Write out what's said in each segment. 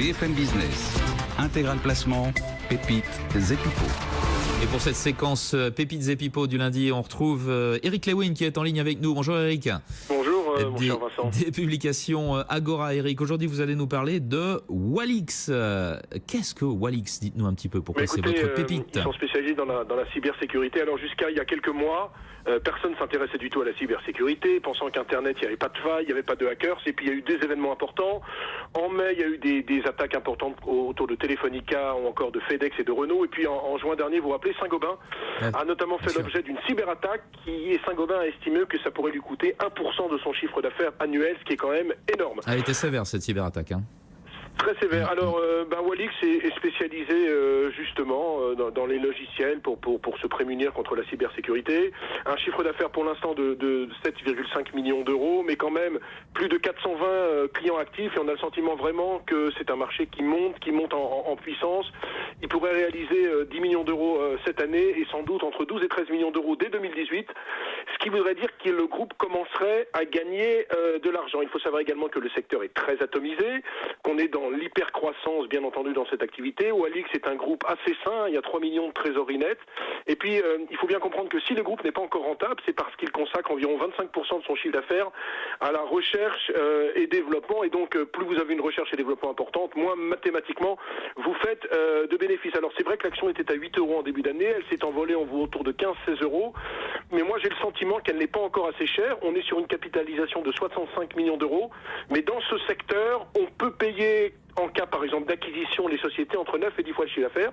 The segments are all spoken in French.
BFM Business, Intégral Placement, Pépites et Pipeaux. Et pour cette séquence Pépites et Pipeaux du lundi, on retrouve Eric Lewin qui est en ligne avec nous. Bonjour Eric. Bonjour mon cher Vincent. Des publications Agora, Eric. Aujourd'hui, vous allez nous parler de Walix. Qu'est-ce que Walix? Dites-nous un petit peu pourquoi c'est votre pépite. Ils sont spécialisés dans la cybersécurité. Alors jusqu'à il y a quelques mois, personne ne s'intéressait du tout à la cybersécurité, pensant qu'Internet, il n'y avait pas de faille, il n'y avait pas de hackers. Et puis il y a eu des événements importants. En mai, il y a eu des attaques importantes autour de Telefonica ou encore de FedEx et de Renault. Et puis en juin dernier, vous vous rappelez, Saint-Gobain a notamment fait l'objet d'une cyberattaque et Saint-Gobain a estimé que ça pourrait lui coûter 1% de son chiffre d'affaires annuel, ce qui est quand même énorme. Elle était sévère cette cyberattaque, hein. Très sévère. Alors, Walix est spécialisé justement dans les logiciels pour se prémunir contre la cybersécurité. Un chiffre d'affaires pour l'instant de 7,5 millions d'euros, mais quand même plus de 420 clients actifs, et on a le sentiment vraiment que c'est un marché qui monte en puissance. Il pourrait réaliser 10 millions d'euros cette année et sans doute entre 12 et 13 millions d'euros dès 2018, ce qui voudrait dire que le groupe commencerait à gagner de l'argent. Il faut savoir également que le secteur est très atomisé, qu'on est dans l'hypercroissance, bien entendu, dans cette activité. Walix est un groupe assez sain, il y a 3 millions de trésorerie nette. Et puis, il faut bien comprendre que si le groupe n'est pas encore rentable, c'est parce qu'il consacre environ 25% de son chiffre d'affaires à la recherche et développement. Et donc, plus vous avez une recherche et développement importante, moins mathématiquement, vous faites de bénéfices. Alors, c'est vrai que l'action était à 8 euros en début d'année, elle s'est envolée autour de 15-16 euros. Mais moi, j'ai le sentiment qu'elle n'est pas encore assez chère. On est sur une capitalisation de 65 millions d'euros. Mais dans ce secteur, on peut payer, en cas par exemple d'acquisition, les sociétés entre 9 et 10 fois le chiffre d'affaires.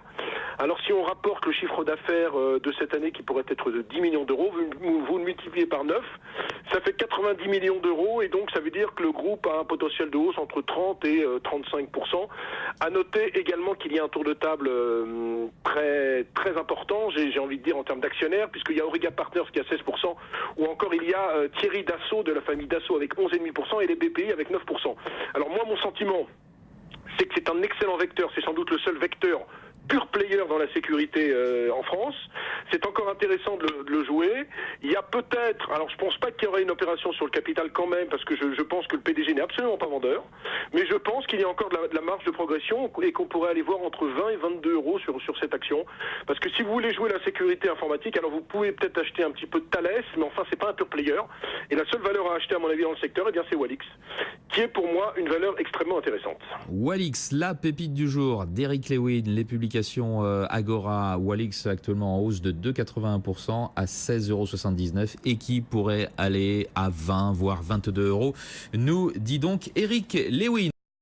Alors si on rapporte le chiffre d'affaires de cette année qui pourrait être de 10 millions d'euros, vous le multipliez par 9, ça fait 90 millions d'euros, et donc ça veut dire que le groupe a un potentiel de hausse entre 30 et 35%. À noter également qu'il y a un tour de table très, très important, j'ai envie de dire en termes d'actionnaires, puisqu'il y a Auriga Partners qui a 16%, ou encore il y a Thierry Dassault de la famille Dassault avec 11,5% et les BPI avec 9%. Alors moi, mon sentiment, c'est que c'est un excellent vecteur, c'est sans doute le seul vecteur pure player dans la sécurité en France. C'est encore intéressant de le jouer. Il y a peut-être, alors je pense pas qu'il y aurait une opération sur le capital quand même, parce que je pense que le PDG n'est absolument pas vendeur, mais je pense qu'il y a encore de la marge de progression et qu'on pourrait aller voir entre 20 et 22 euros sur cette action. Parce que si vous voulez jouer la sécurité informatique, alors vous pouvez peut-être acheter un petit peu de Thales, mais enfin c'est pas un pure player. Et la seule valeur à acheter à mon avis dans le secteur, eh bien c'est Walix, qui est pour moi une valeur extrêmement intéressante. Walix, la pépite du jour d'Eric Lewin, les publications Agora. Walix actuellement en hausse de 2,81% à 16,79 € et qui pourrait aller à 20 voire 22 €. Nous dit donc Eric Lewin.